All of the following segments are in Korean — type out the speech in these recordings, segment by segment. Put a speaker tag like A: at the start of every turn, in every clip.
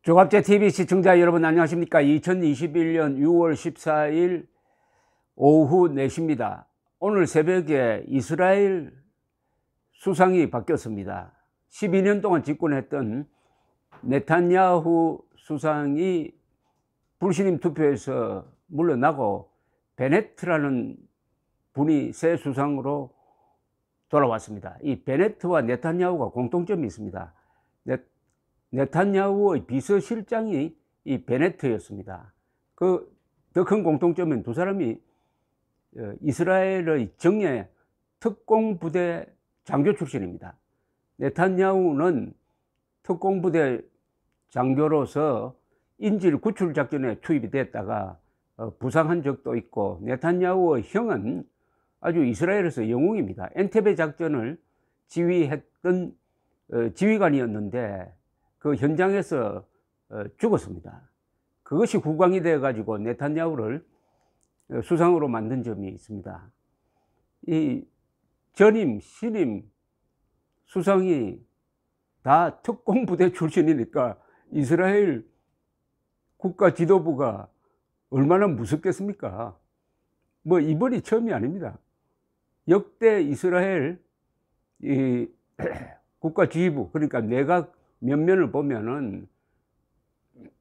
A: 조갑제TV 시청자 여러분 안녕하십니까. 2021년 6월 14일 오후 4시입니다. 오늘 새벽에 이스라엘 수상이 바뀌었습니다. 12년 동안 집권했던 네탄야후 수상이 불신임 투표에서 물러나고 베네트라는 분이 새 수상으로 돌아왔습니다. 이 베네트와 네탄야후가 공통점이 있습니다. 네탄야후의 비서실장이 이 베네트였습니다. 그 더 큰 공통점은 두 사람이 이스라엘의 정예 특공부대 장교 출신입니다. 네탄야후는 특공부대 장교로서 인질 구출 작전에 투입이 됐다가 부상한 적도 있고, 네탄야후의 형은 아주 이스라엘에서 영웅입니다. 엔테베 작전을 지휘했던 지휘관이었는데 그 현장에서 죽었습니다. 그것이 후광이 되어 가지고 네탄야후를 수상으로 만든 점이 있습니다. 이 전임 신임 수상이 다 특공부대 출신이니까 이스라엘 국가 지도부가 얼마나 무섭겠습니까? 뭐 이번이 처음이 아닙니다. 역대 이스라엘 이 국가 지휘부, 그러니까 내각 면면을 보면은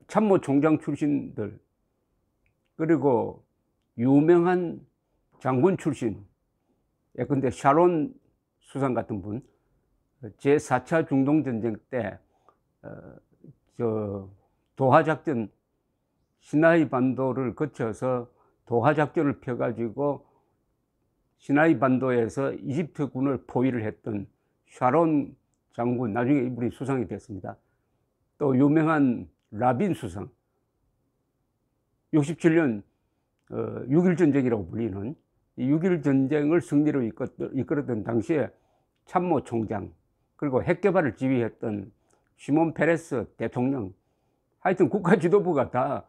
A: 참모총장 출신들, 그리고 유명한 장군 출신, 예컨대 샤론 수상 같은 분, 제4차 중동전쟁 때 도하작전, 시나이 반도를 거쳐서 도하작전을 펴가지고 시나이 반도에서 이집트군을 포위를 했던 샤론 장군, 나중에 이분이 수상이 됐습니다. 또 유명한 라빈 수상, 67년 6.1 전쟁이라고 불리는 이 6.1 전쟁을 승리로 이끌었던 당시에 참모총장, 그리고 핵개발을 지휘했던 시몬 페레스 대통령, 하여튼 국가 지도부가 다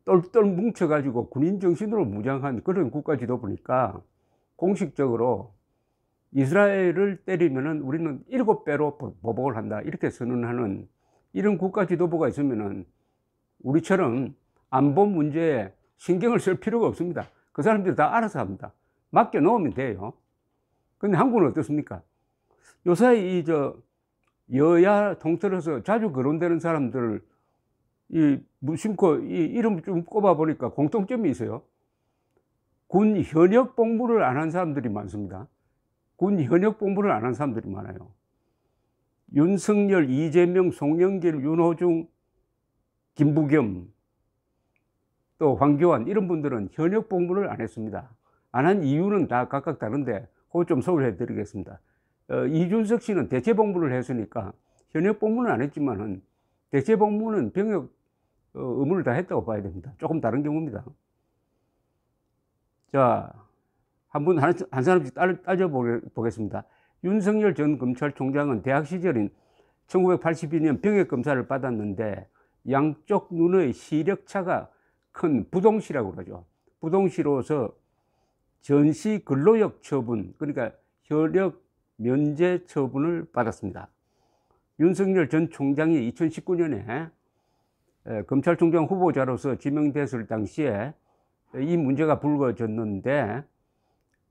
A: 똘똘 뭉쳐가지고 군인 정신으로 무장한 그런 국가 지도부니까 공식적으로 이스라엘을 때리면은 우리는 7배로 보복을 한다, 이렇게 선언하는 이런 국가 지도부가 있으면은 우리처럼 안보 문제에 신경을 쓸 필요가 없습니다. 그 사람들이 다 알아서 합니다. 맡겨 놓으면 돼요. 근데 한국은 어떻습니까? 요새 여야 통틀어서 자주 거론되는 사람들 무심코 이름 좀 꼽아 보니까 공통점이 있어요. 군 현역 복무를 안 한 사람들이 많습니다. 군 현역 복무를 안 한 사람들이 많아요. 윤석열, 이재명, 송영길, 윤호중, 김부겸, 또 황교안, 이런 분들은 현역 복무를 안 했습니다. 안 한 이유는 다 각각 다른데 그거 좀 소개해 드리겠습니다. 이준석 씨는 대체 복무를 했으니까 현역 복무는 안 했지만은 대체 복무는 병역 의무를 다 했다고 봐야 됩니다. 조금 다른 경우입니다. 자, 한 사람씩 따져보겠습니다. 윤석열 전 검찰총장은 대학 시절인 1982년 병역검사를 받았는데 양쪽 눈의 시력차가 큰 부동시라고 그러죠. 부동시로서 전시 근로역 처분, 그러니까 현역 면제 처분을 받았습니다. 윤석열 전 총장이 2019년에 검찰총장 후보자로서 지명됐을 당시에 이 문제가 불거졌는데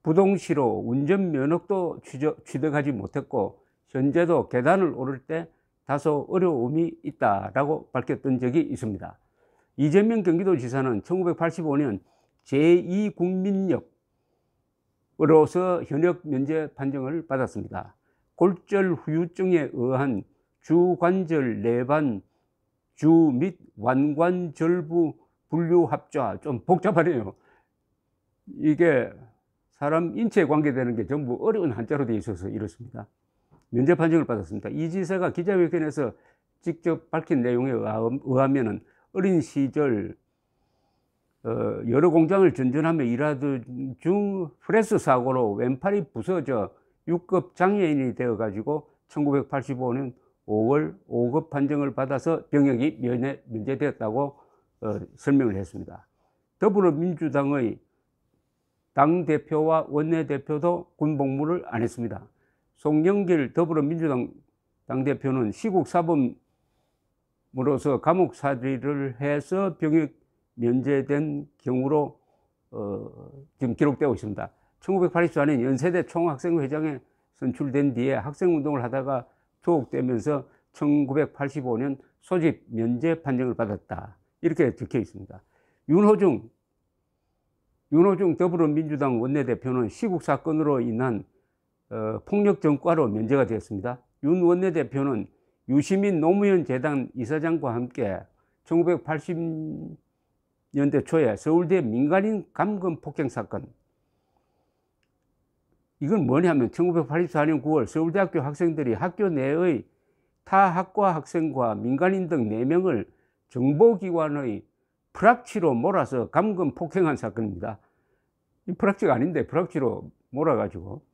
A: 부동시로 운전면허도 취득하지 못했고 현재도 계단을 오를 때 다소 어려움이 있다라고 밝혔던 적이 있습니다. 이재명 경기도지사는 1985년 제2국민역으로서 현역 면제 판정을 받았습니다. 골절 후유증에 의한 주관절 내반, 주 및 완관절부 분류합좌, 좀 복잡하네요. 이게 사람 인체에 관계되는 게 전부 어려운 한자로 되어 있어서 이렇습니다. 면제 판정을 받았습니다. 이 지사가 기자회견에서 직접 밝힌 내용에 의하면 어린 시절 여러 공장을 전전하며 일하던 중 프레스 사고로 왼팔이 부서져 6급 장애인이 되어 가지고 1985년 5월 5급 판정을 받아서 병역이 면제되었다고 설명을 했습니다. 더불어민주당의 당대표와 원내대표도 군복무를 안 했습니다. 송영길 더불어민주당 당대표는 시국사범 함으로써 감옥살이를 해서 병역 면제된 경우로 지금 기록되고 있습니다. 1984년 연세대 총학생회장에 선출된 뒤에 학생운동을 하다가 투옥되면서 1985년 소집 면제 판정을 받았다. 이렇게 적혀 있습니다. 윤호중 더불어민주당 원내대표는 시국 사건으로 인한 폭력 전과로 면제가 되었습니다. 윤 원내대표는 유시민 노무현 재단 이사장과 함께 1980년대 초에 서울대 민간인 감금 폭행 사건, 이건 뭐냐면 1984년 9월 서울대학교 학생들이 학교 내의 타 학과 학생과 민간인 등 4명을 정보기관의 프락치로 몰아서 감금 폭행한 사건입니다. 이 프락치가 아닌데 프락치로 몰아가지고,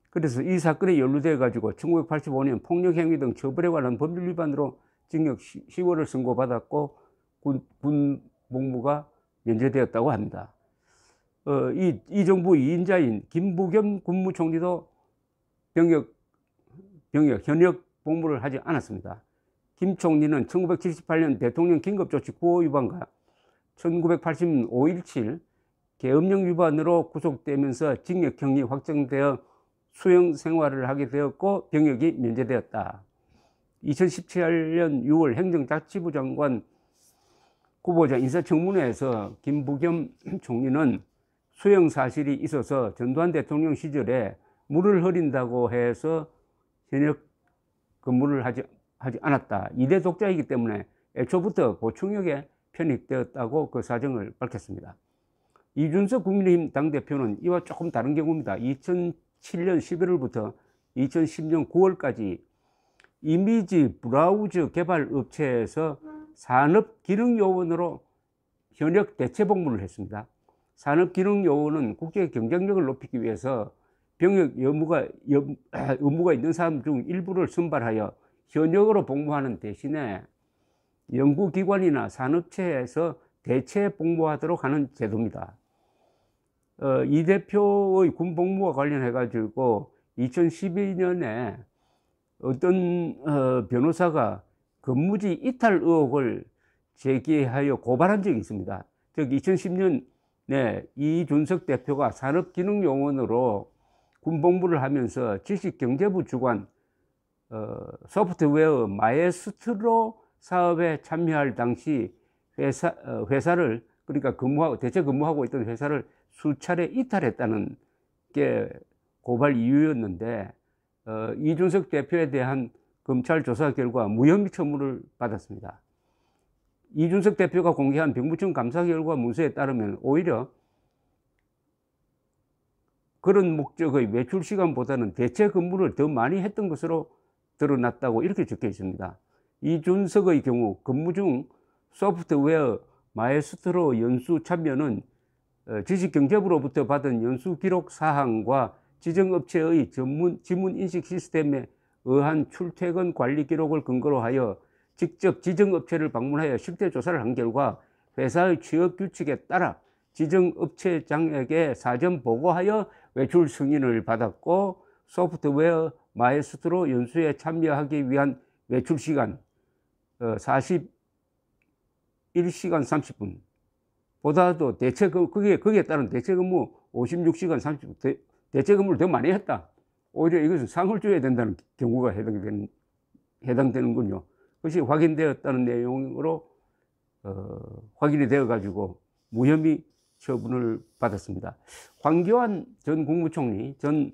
A: 그래서 이 사건에 연루돼 가지고 1985년 폭력행위 등 처벌에 관한 법률 위반으로 징역 10월을 선고받았고 군 복무가 면제되었다고 합니다. 이 정부 2인자인 김부겸 국무총리도 현역 복무를 하지 않았습니다. 김 총리는 1978년 대통령 긴급조치 구호 위반과 1980년 5.17 계엄령 위반으로 구속되면서 징역형이 확정되어 수용 생활을 하게 되었고 병역이 면제되었다. 2017년 6월 행정자치부 장관 후보자 인사청문회에서 김부겸 총리는 수용 사실이 있어서 전두환 대통령 시절에 물을 흐린다고 해서 현역 근무를 하지 않았다. 2대 독자이기 때문에 애초부터 보충역에 편입되었다고 그 사정을 밝혔습니다. 이준석 국민의힘 당대표는 이와 조금 다른 경우입니다. 2007년 11월부터 2010년 9월까지 이미지 브라우저 개발 업체에서 산업기능요원으로 현역 대체복무를 했습니다. 산업기능요원은 국제 경쟁력을 높이기 위해서 병역 의무가 있는 사람 중 일부를 선발하여 현역으로 복무하는 대신에 연구기관이나 산업체에서 대체 복무하도록 하는 제도입니다. 이 대표의 군복무와 관련해 가지고 2012년에 어떤 변호사가 근무지 이탈 의혹을 제기하여 고발한 적이 있습니다. 즉 2010년에 이준석 대표가 산업기능요원으로 군복무를 하면서 지식경제부 주관 소프트웨어 마에스트로 사업에 참여할 당시 회사를, 그러니까 대체 근무하고 있던 회사를 수차례 이탈했다는 게 고발 이유였는데, 이준석 대표에 대한 검찰 조사 결과 무혐의 처분을 받았습니다. 이준석 대표가 공개한 병무청 감사 결과 문서에 따르면 오히려 그런 목적의 외출 시간보다는 대체 근무를 더 많이 했던 것으로 드러났다고 이렇게 적혀 있습니다. 이준석의 경우 근무 중 소프트웨어 마에스트로 연수 참여는 지식경제부로부터 받은 연수 기록 사항과 지정업체의 지문인식 시스템에 의한 출퇴근 관리 기록을 근거로 하여 직접 지정업체를 방문하여 실태 조사를 한 결과 회사의 취업 규칙에 따라 지정업체장에게 사전 보고하여 외출 승인을 받았고, 소프트웨어 마에스트로 연수에 참여하기 위한 외출 시간 41시간 30분 보다도 거기에 따른 대체 근무 56시간 30분, 대체 근무를 더 많이 했다. 오히려 이것은 상을 줘야 된다는 경우가 해당되는군요. 그것이 확인되었다는 내용으로 확인이 되어 가지고 무혐의 처분을 받았습니다. 황교안 전 국무총리, 전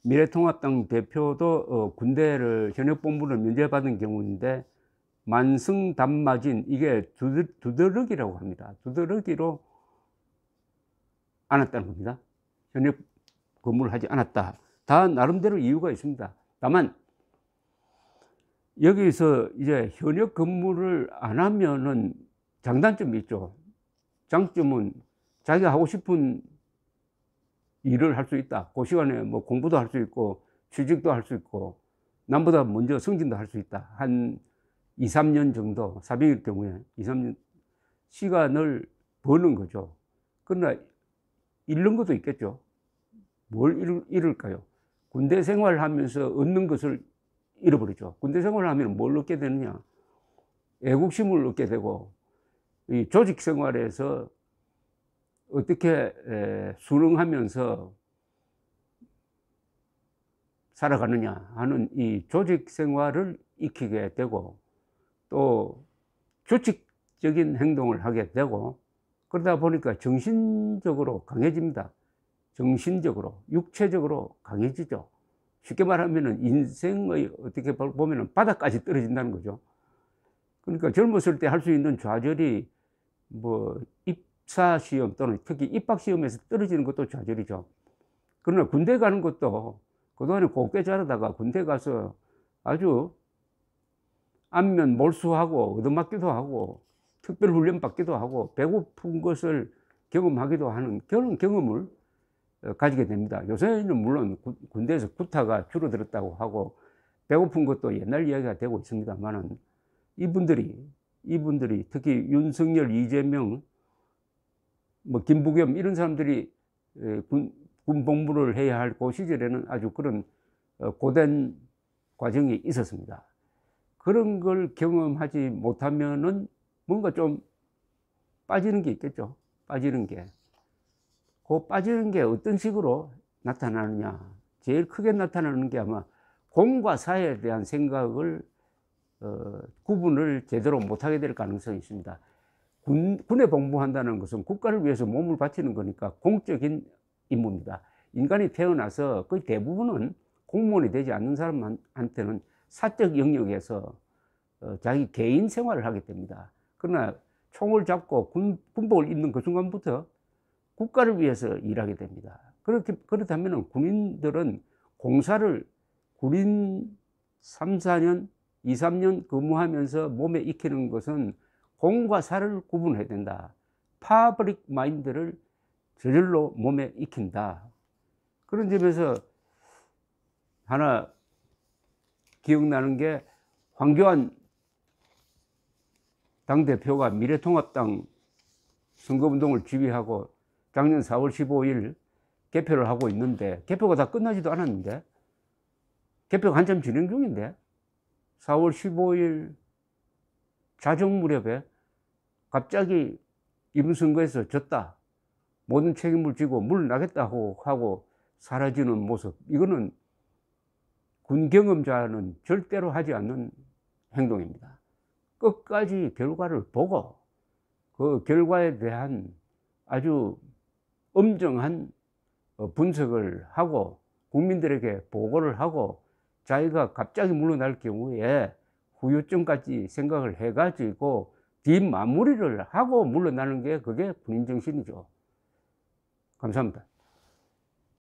A: 미래통합당 대표도 군대를 현역 복무를 면제받은 경우인데, 만승단마진, 이게 두드러기라고 합니다. 두드러기로 안았다는 겁니다. 현역 근무를 하지 않았다. 다 나름대로 이유가 있습니다. 다만 여기서 이제 현역 근무를 안 하면은 장단점이 있죠. 장점은 자기가 하고 싶은 일을 할 수 있다. 그 시간에 뭐 공부도 할 수 있고 취직도 할 수 있고 남보다 먼저 승진도 할 수 있다. 한 2, 3년 정도, 400일 경우에 2, 3년 시간을 버는 거죠. 그러나 잃는 것도 있겠죠. 뭘 잃을까요? 군대 생활하면서 얻는 것을 잃어버리죠. 군대 생활을 하면 뭘 얻게 되느냐? 애국심을 얻게 되고, 이 조직 생활에서 어떻게 순응하면서 살아가느냐 하는 이 조직 생활을 익히게 되고, 또 규칙적인 행동을 하게 되고, 그러다 보니까 정신적으로 강해집니다. 정신적으로, 육체적으로 강해지죠. 쉽게 말하면 인생의 어떻게 보면 바닥까지 떨어진다는 거죠. 그러니까 젊었을 때 할 수 있는 좌절이 뭐 입사시험 또는 특히 입학시험에서 떨어지는 것도 좌절이죠. 그러나 군대 가는 것도 그동안에 곱게 자라다가 군대 가서 아주 안면 몰수하고 얻어맞기도 하고 특별훈련 받기도 하고 배고픈 것을 경험하기도 하는 그런 경험을 가지게 됩니다. 요새는 물론 군대에서 구타가 줄어들었다고 하고 배고픈 것도 옛날 이야기가 되고 있습니다만은 이분들이 특히 윤석열, 이재명, 뭐 김부겸 이런 사람들이 군 복무를 해야 할 그 시절에는 아주 그런 고된 과정이 있었습니다. 그런 걸 경험하지 못하면은 뭔가 좀 빠지는 게 있겠죠. 빠지는 게. 그 빠지는 게 어떤 식으로 나타나느냐. 제일 크게 나타나는 게 아마 공과 사에 대한 생각을 구분을 제대로 못하게 될 가능성이 있습니다. 군에 복무한다는 것은 국가를 위해서 몸을 바치는 거니까 공적인 임무입니다. 인간이 태어나서 거의 대부분은 공무원이 되지 않는 사람한테는 사적 영역에서 자기 개인 생활을 하게 됩니다. 그러나 총을 잡고 군복을 입는 그 순간부터 국가를 위해서 일하게 됩니다. 그렇다면 군인들은 공사를 군인 3, 4년, 2, 3년 근무하면서 몸에 익히는 것은 공과 사를 구분해야 된다. 파브릭 마인드를 저절로 몸에 익힌다. 그런 점에서 하나 기억나는 게 황교안 당대표가 미래통합당 선거운동을 지휘하고 작년 4월 15일 개표를 하고 있는데 개표가 다 끝나지도 않았는데 개표가 한참 진행 중인데 4월 15일 자정 무렵에 갑자기 이번 선거에서 졌다. 모든 책임을 지고 물러나겠다고 하고 사라지는 모습. 이거는 군 경험자는 절대로 하지 않는 행동입니다. 끝까지 결과를 보고 그 결과에 대한 아주 엄정한 분석을 하고 국민들에게 보고를 하고 자기가 갑자기 물러날 경우에 후유증까지 생각을 해가지고 뒷마무리를 하고 물러나는 게 그게 군인 정신이죠. 감사합니다.